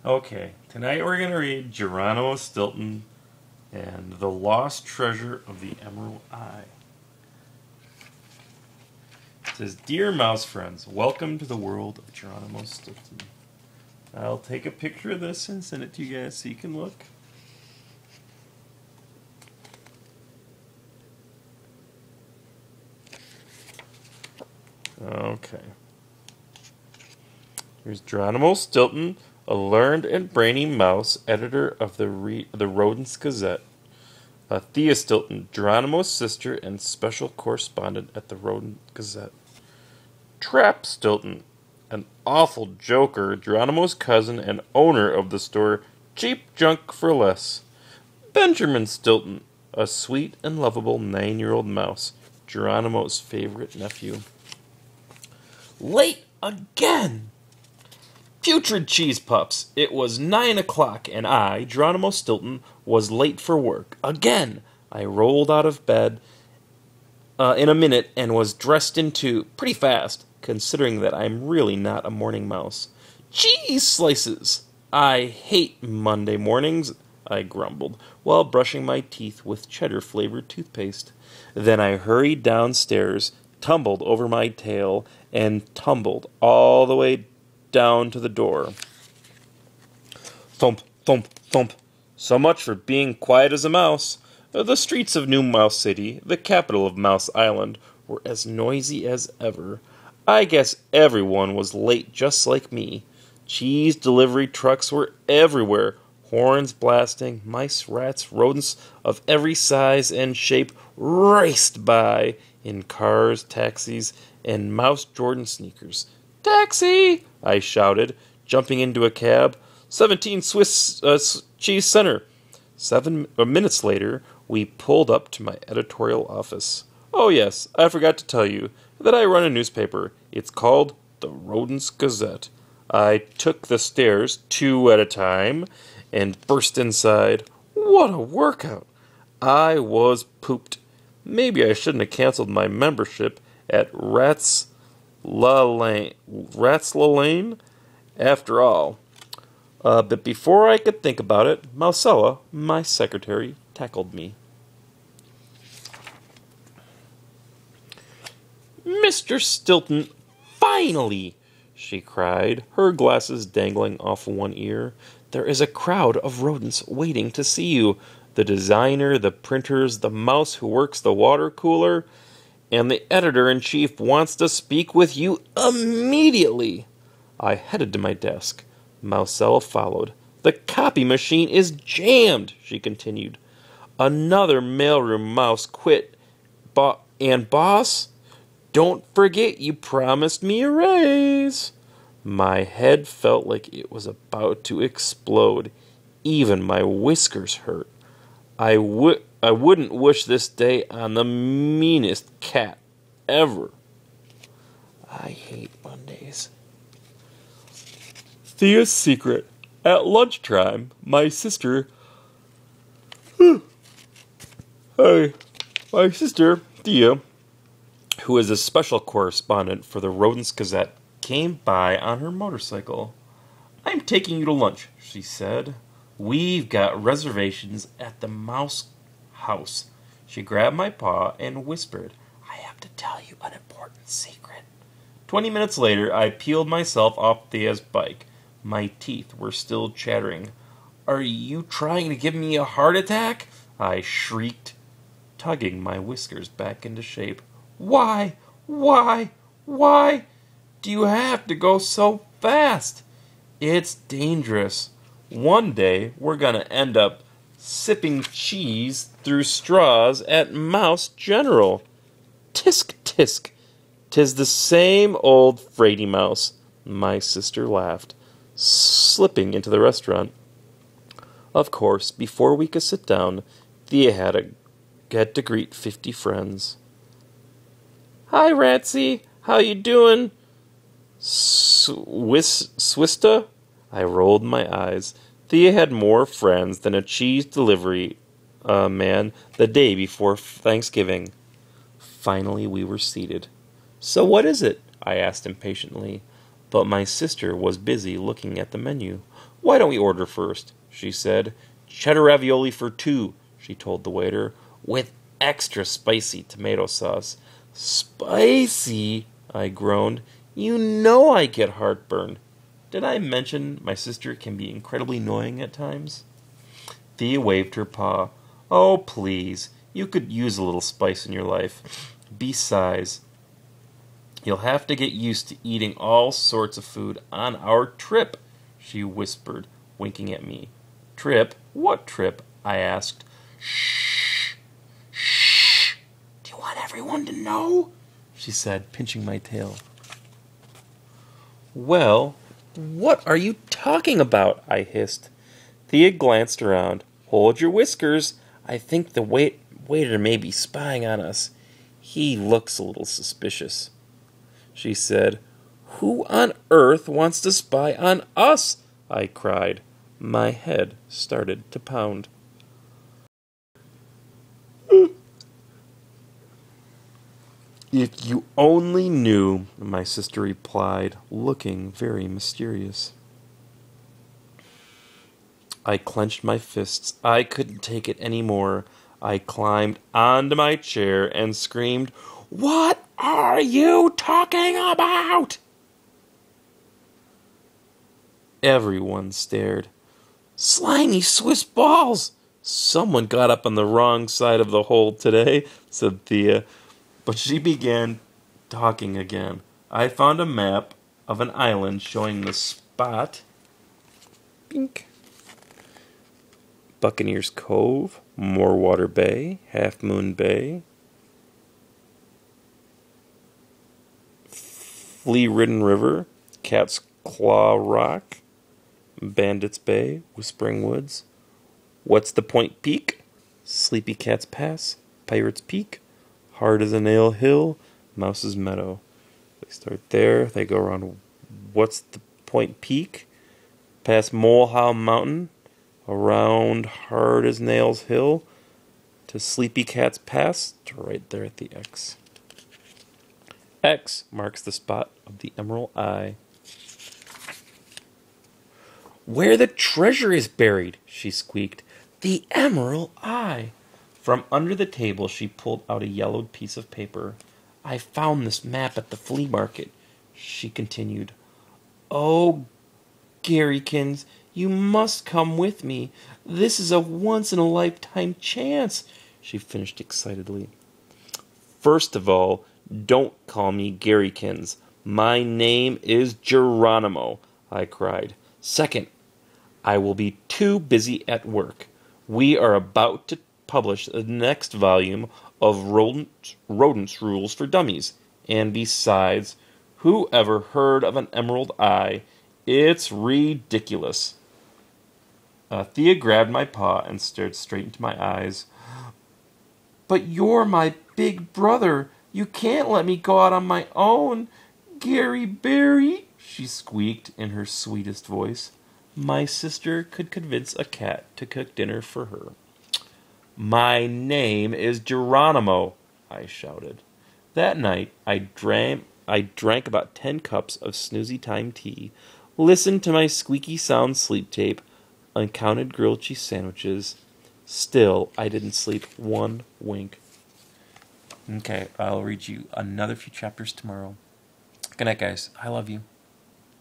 Okay, tonight we're going to read Geronimo Stilton and The Lost Treasure of the Emerald Eye. It says, Dear mouse friends, welcome to the world of Geronimo Stilton. I'll take a picture of this and send it to you guys so you can look. Okay. Here's Geronimo Stilton, a learned and brainy mouse, editor of the Rodents Gazette. Thea Stilton, Geronimo's sister and special correspondent at the Rodent Gazette. Trap Stilton, an awful joker, Geronimo's cousin and owner of the store Cheap Junk for Less. Benjamin Stilton, a sweet and lovable 9-year-old mouse, Geronimo's favorite nephew. Late again! Putrid cheese pups. It was 9 o'clock, and I, Geronimo Stilton, was late for work. Again! I rolled out of bed in a minute and was dressed in two pretty fast, considering that I'm really not a morning mouse. Cheese slices! I hate Monday mornings, I grumbled, while brushing my teeth with cheddar-flavored toothpaste. Then I hurried downstairs, tumbled over my tail, and tumbled all the way down to the door. Thump, thump, thump. So much for being quiet as a mouse. The streets of New Mouse City, the capital of Mouse Island, were as noisy as ever. I guess everyone was late just like me. Cheese delivery trucks were everywhere, horns blasting, mice, rats, rodents of every size and shape raced by in cars, taxis, and mouse Jordan sneakers. Taxi! I shouted, jumping into a cab. 17 Swiss Cheese Center. 7 minutes later, we pulled up to my editorial office. Oh yes, I forgot to tell you that I run a newspaper. It's called the Rodents Gazette. I took the stairs 2 at a time and burst inside. What a workout! I was pooped. Maybe I shouldn't have canceled my membership at Rats La Lane after all. But before I could think about it, Marcella, my secretary, tackled me. Mr. Stilton, finally! She cried, her glasses dangling off one ear. There is a crowd of rodents waiting to see you. The designer, the printers, the mouse who works the water cooler, and the editor-in-chief wants to speak with you immediately. I headed to my desk. Marcella followed. The copy machine is jammed, she continued. Another mailroom mouse quit. And boss, don't forget you promised me a raise. My head felt like it was about to explode. Even my whiskers hurt. I wouldn't wish this day on the meanest cat ever. I hate Mondays. Thea's secret. At lunchtime, my sister... my sister, Thea, who is a special correspondent for the Rodents Gazette, came by on her motorcycle. I'm taking you to lunch, she said. We've got reservations at the Mouse House. She grabbed my paw and whispered, I have to tell you an important secret. 20 minutes later, I peeled myself off Thea's bike. My teeth were still chattering. Are you trying to give me a heart attack? I shrieked, tugging my whiskers back into shape. Why do you have to go so fast? It's dangerous. One day, we're going to end up sipping cheese through straws at Mouse General. Tisk, tisk. 'Tis the same old Fraidy Mouse. My sister laughed, slipping into the restaurant. Of course, before we could sit down, Thea had to greet 50 friends. Hi, Ratsy. How you doing? Swista? I rolled my eyes. Thea had more friends than a cheese delivery man the day before Thanksgiving. Finally, we were seated. So what is it? I asked impatiently, but my sister was busy looking at the menu. Why don't we order first? She said. Cheddar ravioli for two, she told the waiter, with extra spicy tomato sauce. Spicy? I groaned. You know I get heartburn. Did I mention my sister can be incredibly annoying at times? Thea waved her paw. Oh, please. You could use a little spice in your life. Besides, you'll have to get used to eating all sorts of food on our trip, she whispered, winking at me. Trip? What trip? I asked. Shh. Shh. Do you want everyone to know? She said, pinching my tail. Well, what are you talking about? I hissed. Thea glanced around. Hold your whiskers. I think the waiter may be spying on us. He looks a little suspicious. She said, Who on earth wants to spy on us? I cried. My head started to pound. If you only knew, my sister replied, looking very mysterious. I clenched my fists. I couldn't take it any more. I climbed onto my chair and screamed, What are you talking about? Everyone stared. Slimy Swiss balls! Someone got up on the wrong side of the hole today, said Thea. But she began talking again. I found a map of an island showing the spot. Bink. Buccaneers Cove, Morewater Bay, Half Moon Bay, Flea-Ridden River, Cat's Claw Rock, Bandits Bay, Whispering Woods, What's the Point Peak, Sleepy Cat's Pass, Pirates Peak, Hard as a Nail Hill, Mouse's Meadow. They start there, they go around What's the Point Peak, past Molehouse Mountain, around Hard as Nails Hill, to Sleepy Cat's Pass, to right there at the X. X marks the spot of the Emerald Eye. Where the treasure is buried, she squeaked. The Emerald Eye. From under the table she pulled out a yellowed piece of paper. I found this map at the flea market, she continued. Oh, Garrykins, you must come with me. This is a once-in-a-lifetime chance, she finished excitedly. First of all, don't call me Garrykins. My name is Geronimo, I cried. Second, I will be too busy at work. We are about to publish the next volume of Rodents Rules for Dummies. And besides, who ever heard of an emerald eye? It's ridiculous. Thea grabbed my paw and stared straight into my eyes. But you're my big brother. You can't let me go out on my own. Gary Barry, she squeaked in her sweetest voice. My sister could convince a cat to cook dinner for her. My name is Geronimo, I shouted. That night, I drank about 10 cups of snoozy time tea, listened to my squeaky sound sleep tape, and counted grilled cheese sandwiches. Still, I didn't sleep one wink. Okay, I'll read you another few chapters tomorrow. Good night, guys. I love you.